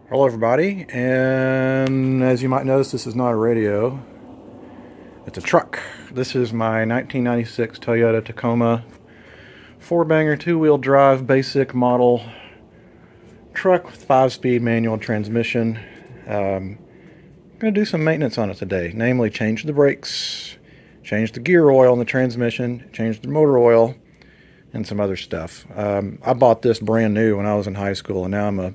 Hello everybody, and as you might notice, this is not a radio, it's a truck. This is my 1996 Toyota Tacoma 4-banger 2-wheel drive basic model truck with 5-speed manual transmission. I'm going to do some maintenance on it today, namely change the brakes, change the gear oil in the transmission, change the motor oil, and some other stuff. I bought this brand new when I was in high school, and now I'm a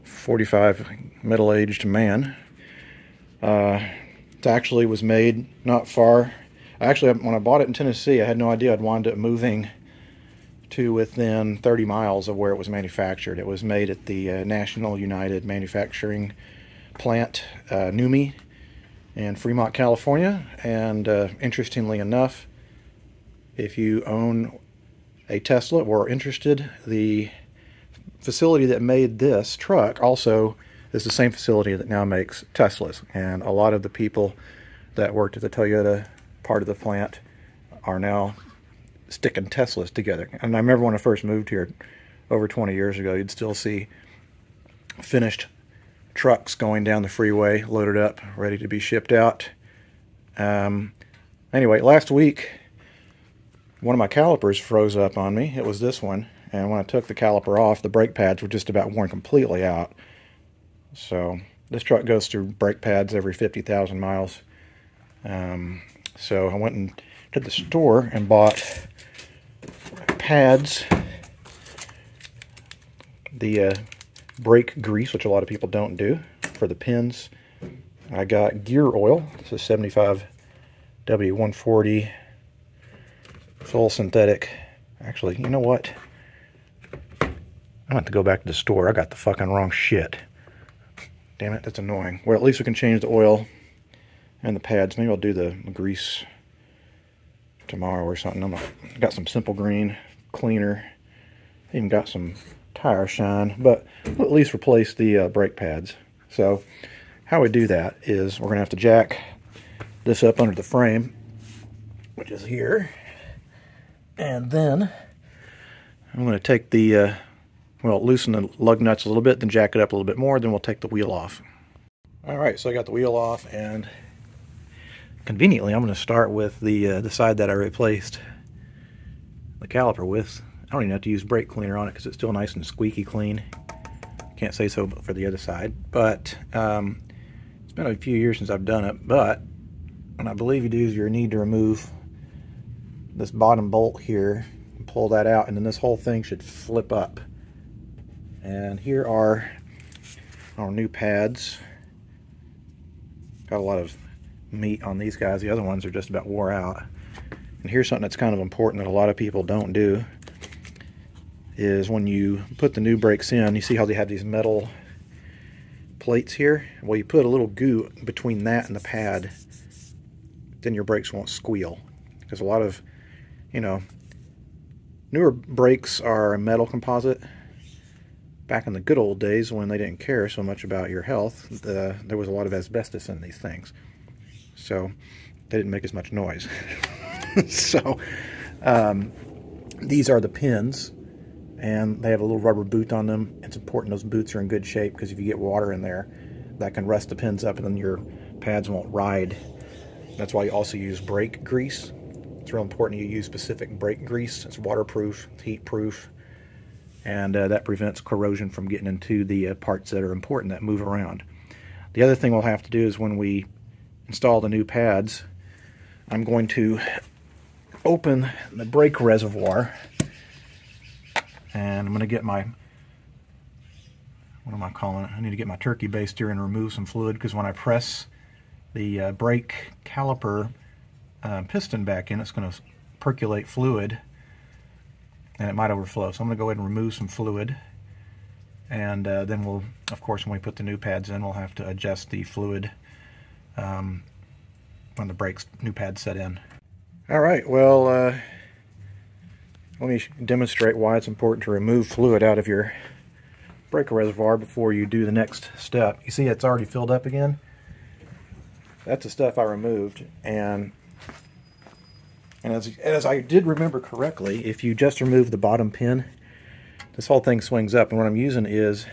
45 middle-aged man. It actually was made not far. Actually, when I bought it in Tennessee, I had no idea I'd wound up moving to within 30 miles of where it was manufactured. It was made at the National United Manufacturing Plant, NUMMI, in Fremont, California. And interestingly enough, if you own a Tesla or are interested, the facility that made this truck also is the same facility that now makes Teslas, and a lot of the people that worked at the Toyota part of the plant are now sticking Teslas together. And I remember when I first moved here over 20 years ago, you'd still see finished trucks going down the freeway, loaded up, ready to be shipped out. Anyway, last week one of my calipers froze up on me. It was this one. And when I took the caliper off, the brake pads were just about worn completely out. So this truck goes through brake pads every 50,000 miles. So I went and to the store and bought pads, the brake grease, which a lot of people don't do, for the pins. I got gear oil. This is 75W140 full synthetic. Actually, you know what? I have to go back to the store. I got the fucking wrong shit. Damn it, that's annoying. Well, at least we can change the oil and the pads. Maybe I'll do the grease tomorrow or something. I got some Simple Green cleaner. Even got some tire shine, but we'll at least replace the brake pads. So how we do that is we're gonna have to jack this up under the frame, which is here, and then I'm gonna take the well, loosen the lug nuts a little bit, then jack it up a little bit more, then we'll take the wheel off. Alright, so I got the wheel off, and conveniently I'm going to start with the side that I replaced the caliper with. I don't even have to use brake cleaner on it because it's still nice and squeaky clean. Can't say so for the other side, but it's been a few years since I've done it. But what I believe you do is you need to remove this bottom bolt here and pull that out, and then this whole thing should flip up. And here are our new pads. Got a lot of meat on these guys. The other ones are just about wore out. And here's something that's kind of important that a lot of people don't do, is when you put the new brakes in, you see how they have these metal plates here? Well, you put a little goo between that and the pad, then your brakes won't squeal. Because a lot of, you know, newer brakes are a metal composite. Back in the good old days when they didn't care so much about your health, there was a lot of asbestos in these things. So they didn't make as much noise. So these are the pins, and they have a little rubber boot on them. It's important those boots are in good shape, because if you get water in there, that can rust the pins up and then your pads won't ride. That's why you also use brake grease. It's real important you use specific brake grease. It's waterproof, it's heat proof, and that prevents corrosion from getting into the parts that are important that move around. The other thing we'll have to do is when we install the new pads, I'm going to open the brake reservoir, and I'm going to get my, what am I calling it? I need to get my turkey baster here and remove some fluid, because when I press the brake caliper piston back in, it's going to percolate fluid, and it might overflow. So I'm going to go ahead and remove some fluid, and then we'll, of course, when we put the new pads in, we'll have to adjust the fluid when the new pads set in. All right, well, let me demonstrate why it's important to remove fluid out of your brake reservoir before you do the next step. You see it's already filled up again? That's the stuff I removed, and as I did remember correctly, if you just remove the bottom pin, this whole thing swings up, and what I'm using is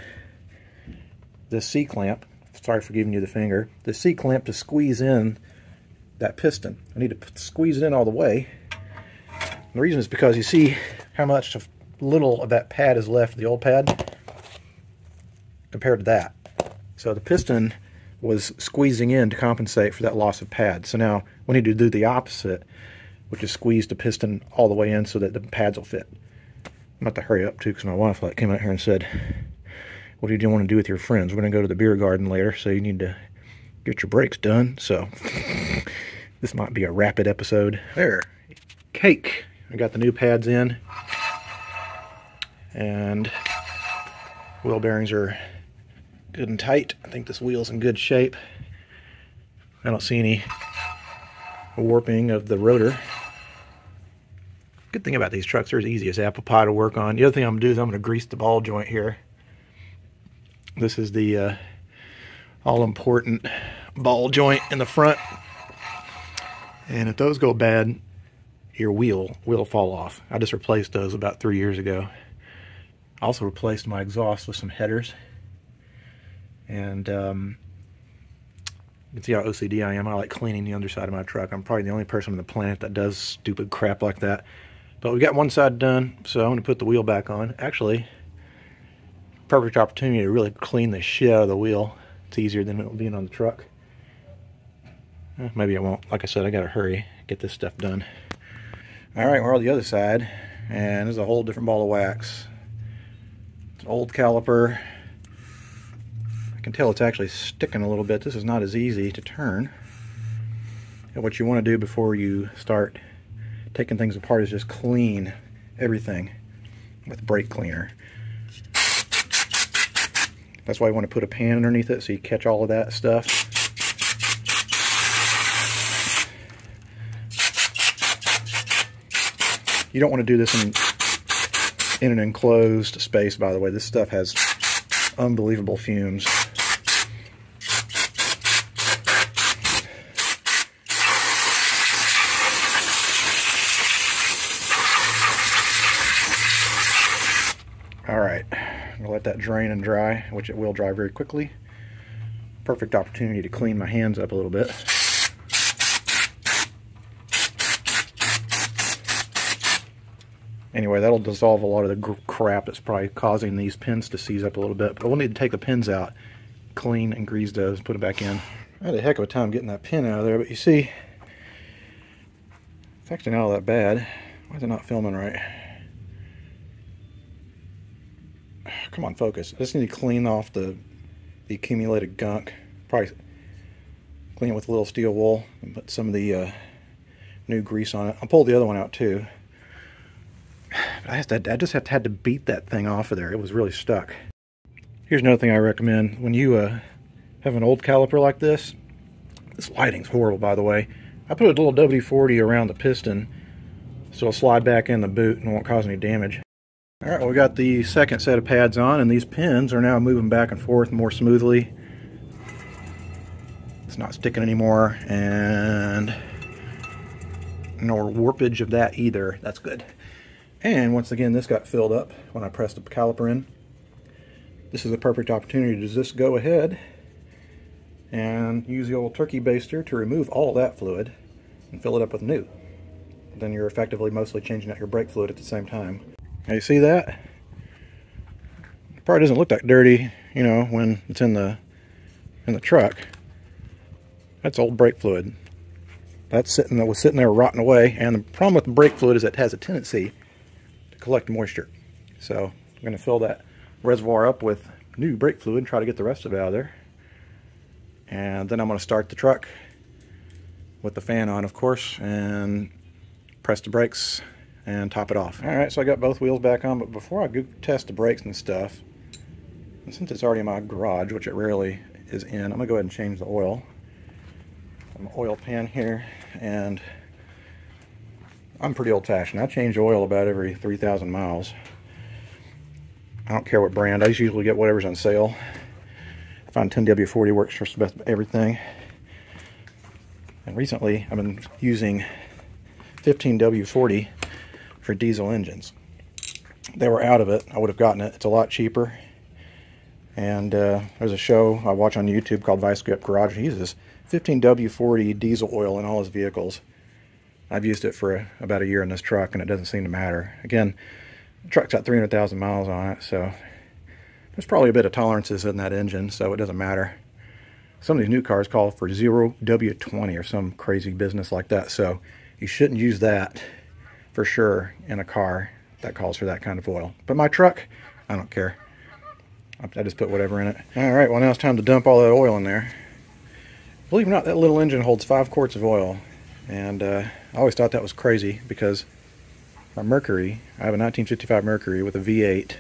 this C-clamp. Sorry for giving you the finger. The C-clamp to squeeze in that piston. I need to squeeze it in all the way. And the reason is because you see how much little of that pad is left, the old pad, compared to that. So the piston was squeezing in to compensate for that loss of pad. So now we need to do the opposite, which is squeeze the piston all the way in so that the pads will fit. I'm about to hurry up too, because my wife came out here and said, what do you want to do with your friends? We're going to go to the beer garden later, so you need to get your brakes done. So this might be a rapid episode. There, cake. I got the new pads in, and wheel bearings are good and tight. I think this wheel's in good shape. I don't see any warping of the rotor. Good thing about these trucks, they're as easy as apple pie to work on. The other thing I'm going to do is I'm going to grease the ball joint here. This is the all-important ball joint in the front. And if those go bad, your wheel will fall off. I just replaced those about 3 years ago. I also replaced my exhaust with some headers. And you can see how OCD I am. I like cleaning the underside of my truck. I'm probably the only person on the planet that does stupid crap like that. But we got one side done, so I'm going to put the wheel back on. Actually, perfect opportunity to really clean the shit out of the wheel. It's easier than it being on the truck. Maybe I won't. Like I said, I got to hurry, get this stuff done. Alright, we're on the other side, and there's a whole different ball of wax. It's an old caliper. I can tell it's actually sticking a little bit. This is not as easy to turn. And what you want to do before you start taking things apart is just clean everything with brake cleaner. That's why you want to put a pan underneath it so you catch all of that stuff. You don't want to do this in an enclosed space, by the way. This stuff has unbelievable fumes. Alright, I'm going to let that drain and dry, which it will dry very quickly. Perfect opportunity to clean my hands up a little bit. Anyway, that'll dissolve a lot of the crap that's probably causing these pins to seize up a little bit. But we'll need to take the pins out, clean and grease those, put it back in. I had a heck of a time getting that pin out of there, but you see, it's actually not all that bad. Why is it not filming right? Come on, focus. I just need to clean off the accumulated gunk. Probably clean it with a little steel wool and put some of the new grease on it. I'll pull the other one out too. I just had to beat that thing off of there. It was really stuck. Here's another thing I recommend. When you have an old caliper like this lighting's horrible, by the way. I put a little WD-40 around the piston so it'll slide back in the boot and won't cause any damage. Alright, well, we got the second set of pads on, and these pins are now moving back and forth more smoothly. It's not sticking anymore, and no warpage of that either. That's good. And once again, this got filled up when I pressed the caliper in. This is a perfect opportunity to just go ahead and use the old turkey baster to remove all of that fluid and fill it up with new. Then you're effectively mostly changing out your brake fluid at the same time. Now you see that? It probably doesn't look that dirty, you know, when it's in the truck. That's old brake fluid. That was sitting there rotting away, and the problem with the brake fluid is it has a tendency to collect moisture. So I'm going to fill that reservoir up with new brake fluid and try to get the rest of it out of there. And then I'm going to start the truck with the fan on, of course, and press the brakes and top it off. Alright, so I got both wheels back on, but before I go test the brakes and stuff, and since it's already in my garage, which it rarely is in, I'm going to go ahead and change the oil. An oil pan here, and I'm pretty old-fashioned. I change oil about every 3,000 miles. I don't care what brand. I usually get whatever's on sale. I find 10W40 works for just about everything. And recently, I've been using 15W40 for diesel engines. They were out of it. I would have gotten it. It's a lot cheaper. And there's a show I watch on YouTube called Vice Grip Garage. He uses 15W40 diesel oil in all his vehicles. I've used it for about a year in this truck, and it doesn't seem to matter. Again, the truck's got 300,000 miles on it, so there's probably a bit of tolerances in that engine, so it doesn't matter. Some of these new cars call for 0W20 or some crazy business like that, so you shouldn't use that for sure in a car that calls for that kind of oil. But my truck, I don't care. I just put whatever in it. Alright, well now it's time to dump all that oil in there. Believe it or not, that little engine holds 5 quarts of oil. And I always thought that was crazy because my Mercury, I have a 1955 Mercury with a V8,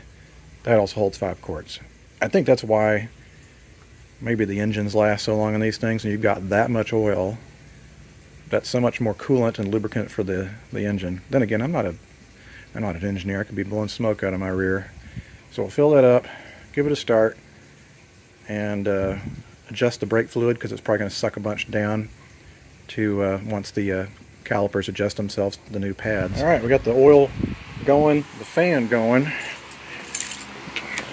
that also holds 5 quarts. I think that's why maybe the engines last so long on these things, and you've got that much oil. That's so much more coolant and lubricant for the engine. Then again, I'm not an engineer. I could be blowing smoke out of my rear. So we'll fill that up, give it a start, and adjust the brake fluid because it's probably going to suck a bunch down to once the calipers adjust themselves to the new pads. Alright, we got the oil going, the fan going.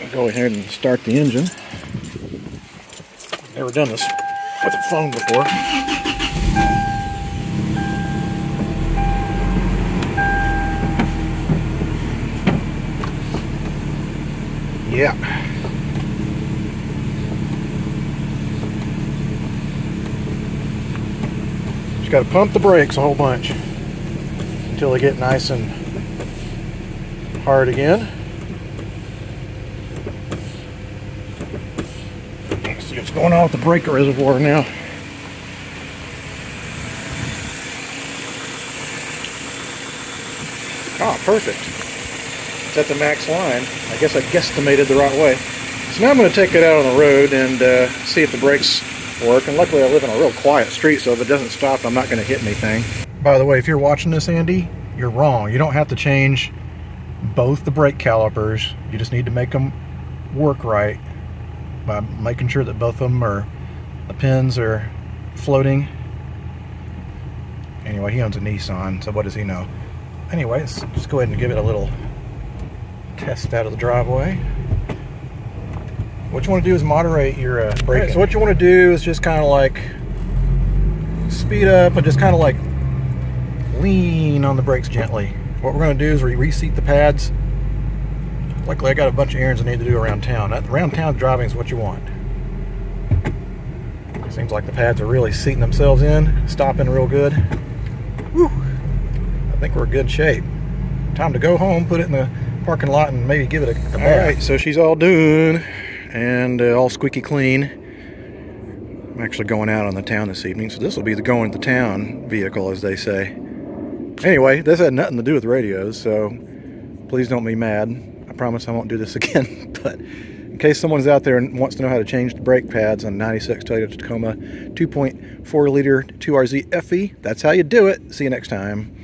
I'll go ahead and start the engine. Never done this with a phone before. Yeah. Just got to pump the brakes a whole bunch until they get nice and hard again. See what's going on with the brake reservoir now. Ah, perfect. It's at the max line. I guess I guesstimated the right way. So now I'm going to take it out on the road and see if the brakes work. And luckily I live in a real quiet street, so if it doesn't stop, I'm not going to hit anything. By the way, if you're watching this, Andy, you're wrong. You don't have to change both the brake calipers. You just need to make them work right by making sure that both of them are, the pins are floating. Anyway, he owns a Nissan, so what does he know? Anyway, let's just go ahead and give it a little test out of the driveway. What you want to do is moderate your braking. Right, so what you want to do is just kind of like speed up and just kind of like lean on the brakes gently. What we're going to do is reseat the pads. Luckily I got a bunch of errands I need to do around town. Around town driving is what you want. Seems like the pads are really seating themselves in, stopping real good. Whew. I think we're in good shape. Time to go home, put it in the parking lot, and maybe give it a bath. Alright, so she's all done and all squeaky clean. I'm actually going out on the town this evening, so this will be the going to town vehicle, as they say. Anyway, this had nothing to do with radios, so please don't be mad. I promise I won't do this again. But in case someone's out there and wants to know how to change the brake pads on 96 Toyota Tacoma 2.4 liter 2RZ FE, that's how you do it. See you next time.